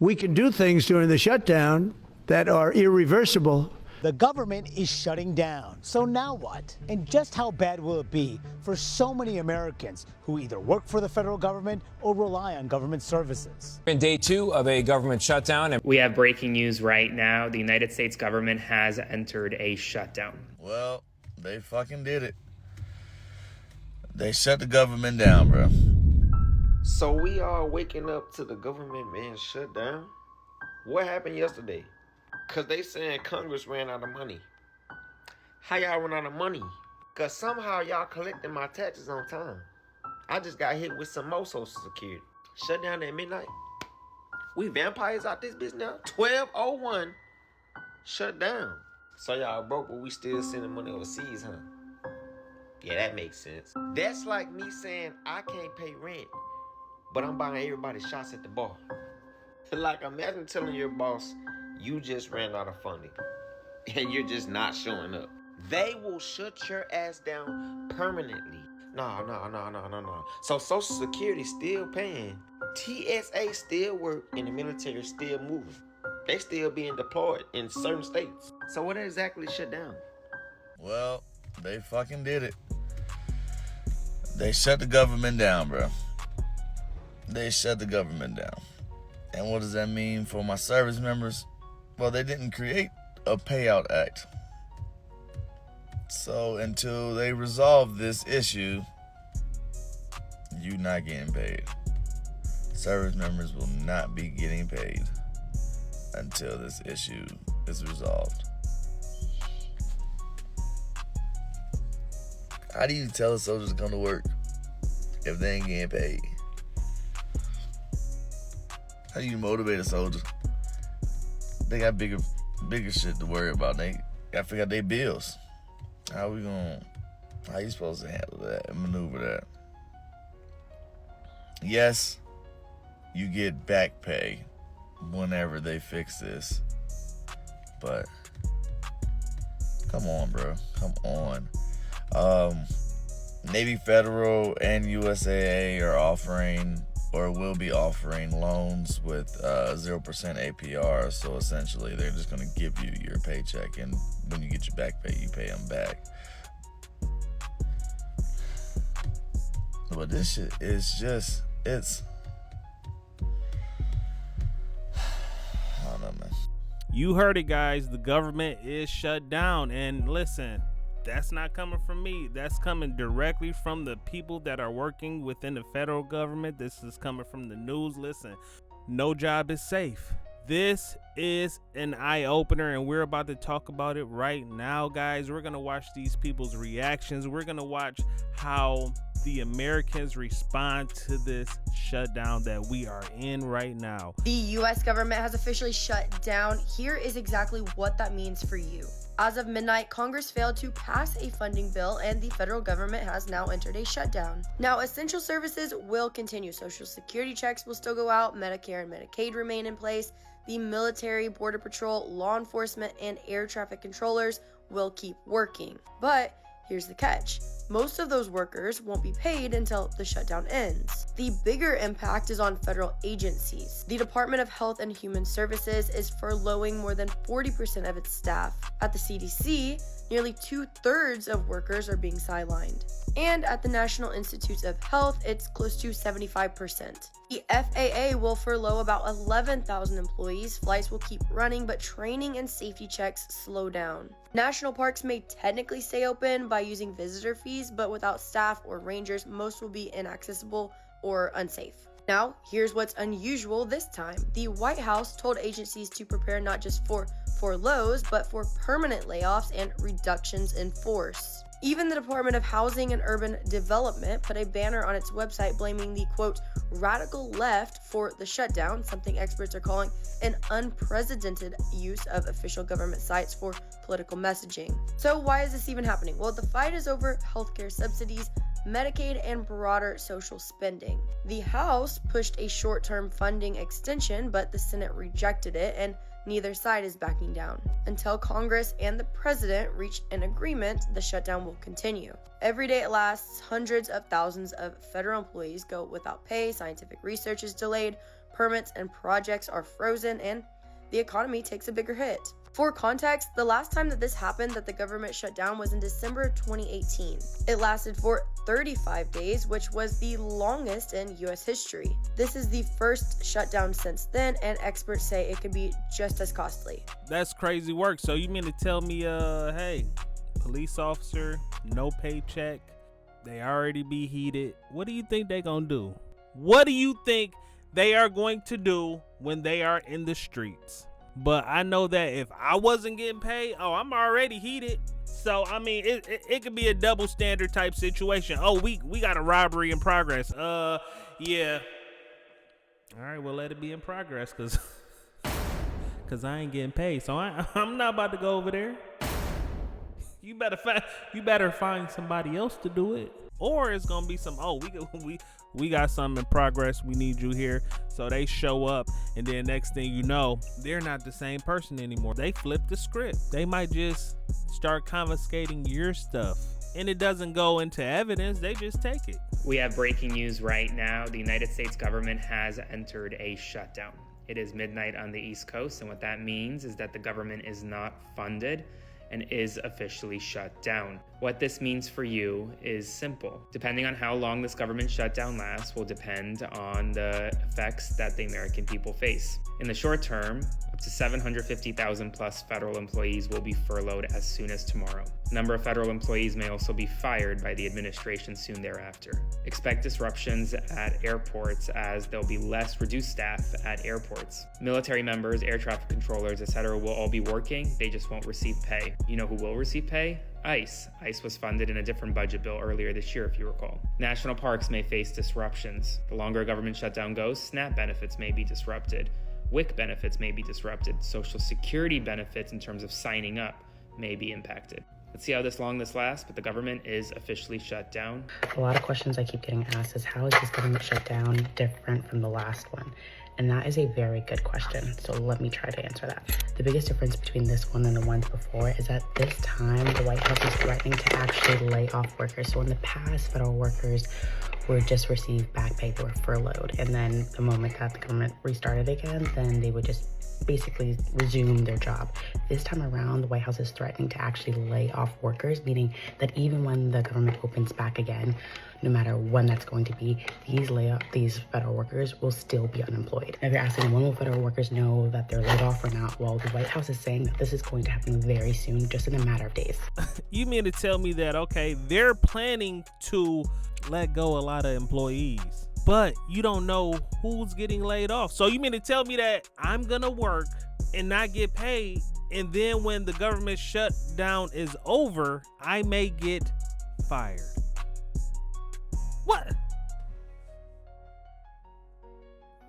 We can do things during the shutdown that are irreversible. The government is shutting down. So now what? And just how bad will it be for so many Americans who either work for the federal government or rely on government services? In day 2 of a government shutdown. We have breaking news right now. The United States government has entered a shutdown. Well, they fucking did it. They shut the government down, bro. So we are waking up to the government being shut down? What happened yesterday? Cause they saying Congress ran out of money. How y'all run out of money? Cause somehow y'all collecting my taxes on time. I just got hit with some more Social Security. Shut down at midnight. We vampires out this bitch now. 12:01. Shut down. So y'all broke, but we still sending money overseas, huh? Yeah, that makes sense. That's like me saying I can't pay rent, but I'm buying everybody shots at the bar. Like, imagine telling your boss you just ran out of funding and you're just not showing up. They will shut your ass down permanently. No. So Social Security still paying. TSA still work and the military still moving. They still being deployed in certain states. So what exactly shut down? Well, they fucking did it. They shut the government down, bro. They shut the government down. And what does that mean for my service members? Well, they didn't create a payout act. So until they resolve this issue, you're not getting paid. Service members will not be getting paid until this issue is resolved. How do you tell a soldier to come to work if they ain't getting paid? How do you motivate a soldier? They got bigger shit to worry about. They gotta figure out their bills. How you supposed to handle that and maneuver that? Yes, you get back pay whenever they fix this. But come on, bro. Come on. Navy Federal and USAA are offering or will be offering loans with 0% APR. So essentially, they're just going to give you your paycheck, and when you get your back pay, you pay them back. But this shit is just, I don't know, man. You heard it, guys. The government is shut down. And listen, that's not coming from me. That's coming directly from the people that are working within the federal government. This is coming from the news. Listen, no job is safe. This is an eye-opener, and we're about to talk about it right now, guys. We're going to watch these people's reactions. We're going to watch how the Americans respond to this shutdown that we are in right now. The U.S. government has officially shut down. Here is exactly what that means for you. As of midnight, Congress failed to pass a funding bill, and the federal government has now entered a shutdown. Now, essential services will continue. Social Security checks will still go out. Medicare and Medicaid remain in place. The military, Border Patrol, law enforcement, and air traffic controllers will keep working. But here's the catch. Most of those workers won't be paid until the shutdown ends. The bigger impact is on federal agencies. The Department of Health and Human Services is furloughing more than 40% of its staff. At the CDC, nearly 2/3 of workers are being sidelined. And at the National Institutes of Health, it's close to 75%. The FAA will furlough about 11,000 employees. Flights will keep running, but training and safety checks slow down. National parks may technically stay open by using visitor fees, but without staff or rangers, most will be inaccessible or unsafe. Now, here's what's unusual this time. The White House told agencies to prepare not just for furloughs, but for permanent layoffs and reductions in force. Even the Department of Housing and Urban Development put a banner on its website blaming the, quote, radical left for the shutdown, something experts are calling an unprecedented use of official government sites for political messaging. So why is this even happening? Well, the fight is over healthcare subsidies, Medicaid, and broader social spending. The House pushed a short-term funding extension, but the Senate rejected it, and neither side is backing down. Until Congress and the president reach an agreement, the shutdown will continue. Every day it lasts, hundreds of thousands of federal employees go without pay, scientific research is delayed, permits and projects are frozen, and the economy takes a bigger hit. For context, the last time that this happened, that the government shut down, was in December 2018. It lasted for 35 days, which was the longest in US history. This is the first shutdown since then, and experts say it could be just as costly. That's crazy work. So you mean to tell me, hey, police officer, no paycheck, they already be heated. What do you think they gonna do? What do you think they are going to do when they are in the streets? But I know that if I wasn't getting paid, I'm already heated. So, I mean, it could be a double standard type situation. We got a robbery in progress. Yeah. All right, well, let it be in progress because I ain't getting paid. So I'm not about to go over there. You better find somebody else to do it. Or it's going to be some, we got something in progress. We need you here. So they show up, and then next thing you know, they're not the same person anymore. They flip the script. They might just start confiscating your stuff, and it doesn't go into evidence. They just take it. We have breaking news right now. The United States government has entered a shutdown. It is midnight on the East Coast, and what that means is that the government is not funded and is officially shut down. What this means for you is simple. Depending on how long this government shutdown lasts will depend on the effects that the American people face. In the short term, up to 750,000 plus federal employees will be furloughed as soon as tomorrow. A number of federal employees may also be fired by the administration soon thereafter. Expect disruptions at airports as there'll be less reduced staff at airports. Military members, air traffic controllers, etc. will all be working, they just won't receive pay. You know who will receive pay? ICE. ICE was funded in a different budget bill earlier this year, if you recall. National parks may face disruptions. The longer a government shutdown goes, SNAP benefits may be disrupted. WIC benefits may be disrupted. Social Security benefits in terms of signing up may be impacted. Let's see how long this lasts, but the government is officially shut down. A lot of questions I keep getting asked is, how is this government shutdown different from the last one? And that is a very good question, so let me try to answer that. The biggest difference between this one and the ones before is that this time the White House is threatening to actually lay off workers. So in the past, federal workers would just receive back pay, they were furloughed, and then the moment that the government restarted again, then they would just basically resume their job. This time around, the White House is threatening to actually lay off workers, meaning that even when the government opens back again, no matter when that's going to be, these federal workers will still be unemployed. Now, if you're asking when will federal workers know that they're laid off or not, well, the White House is saying that this is going to happen very soon, just in a matter of days. You mean to tell me that, okay, they're planning to let go a lot of employees, but you don't know who's getting laid off? So you mean to tell me that I'm gonna work and not get paid, and then when the government shutdown is over, I may get fired?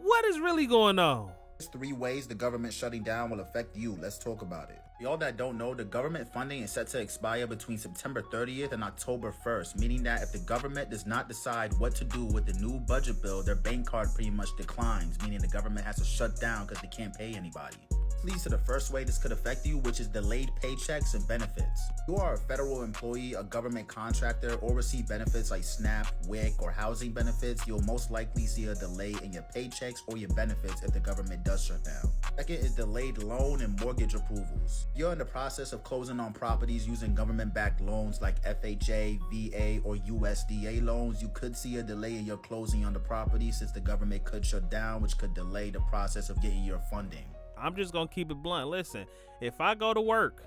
What is really going on? There's 3 ways the government shutting down will affect you. Let's talk about it. For y'all that don't know, the government funding is set to expire between September 30th and October 1st, meaning that if the government does not decide what to do with the new budget bill, their bank card pretty much declines, meaning the government has to shut down because they can't pay anybody. Leads to the first way this could affect you, which is delayed paychecks and benefits. If you are a federal employee, a government contractor, or receive benefits like SNAP, WIC, or housing benefits, you'll most likely see a delay in your paychecks or your benefits if the government does shut down. Second is delayed loan and mortgage approvals. If you're in the process of closing on properties using government-backed loans like FHA, VA, or USDA loans, you could see a delay in your closing on the property since the government could shut down, which could delay the process of getting your funding. I'm just gonna keep it blunt. Listen, if I go to work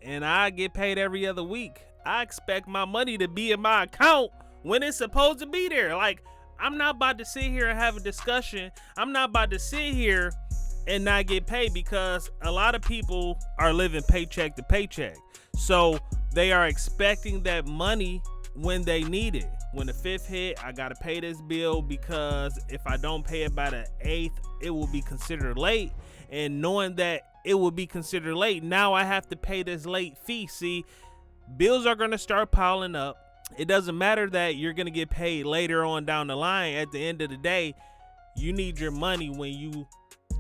and I get paid every other week, I expect my money to be in my account when it's supposed to be there. Like, I'm not about to sit here and have a discussion. I'm not about to sit here and not get paid, because a lot of people are living paycheck to paycheck. So they are expecting that money when they need it. When the 5th hit, I gotta pay this bill, because if I don't pay it by the 8th, it will be considered late. And knowing that it will be considered late, now I have to pay this late fee. See, bills are gonna start piling up. It doesn't matter that you're gonna get paid later on down the line. At the end of the day, you need your money when you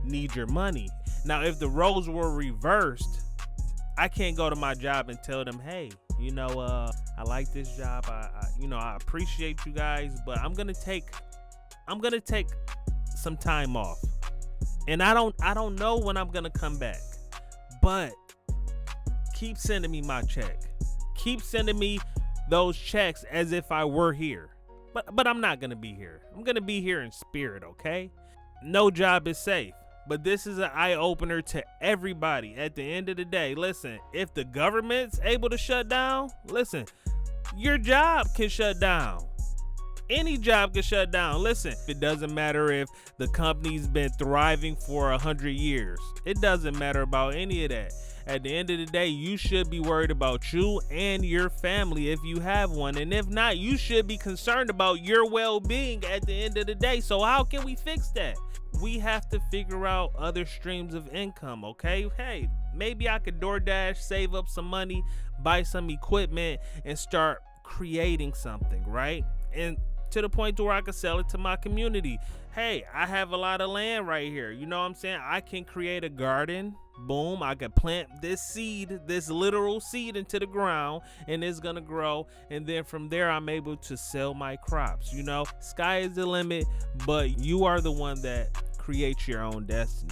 need your money. Now, if the roles were reversed, I can't go to my job and tell them, hey, you know, I like this job. I appreciate you guys, but I'm gonna take some time off. And I don't know when I'm gonna come back. But keep sending me my check. Keep sending me those checks as if I were here. But I'm not gonna be here. I'm gonna be here in spirit, okay? No job is safe. But this is an eye-opener to everybody. At the end of the day, listen, if the government's able to shut down, listen, your job can shut down. Any job can shut down. Listen, it doesn't matter if the company's been thriving for 100 years. It doesn't matter about any of that. At the end of the day, you should be worried about you and your family if you have one. And if not, you should be concerned about your well-being at the end of the day. So how can we fix that? We have to figure out other streams of income, okay? Hey, maybe I could DoorDash, save up some money, buy some equipment, and start creating something, right? And to the point to where I can sell it to my community. Hey, I have a lot of land right here. You know what I'm saying? I can create a garden. Boom, I can plant this seed, this literal seed into the ground, and it's gonna grow. And then from there, I'm able to sell my crops. You know, sky is the limit, but you are the one that creates your own destiny.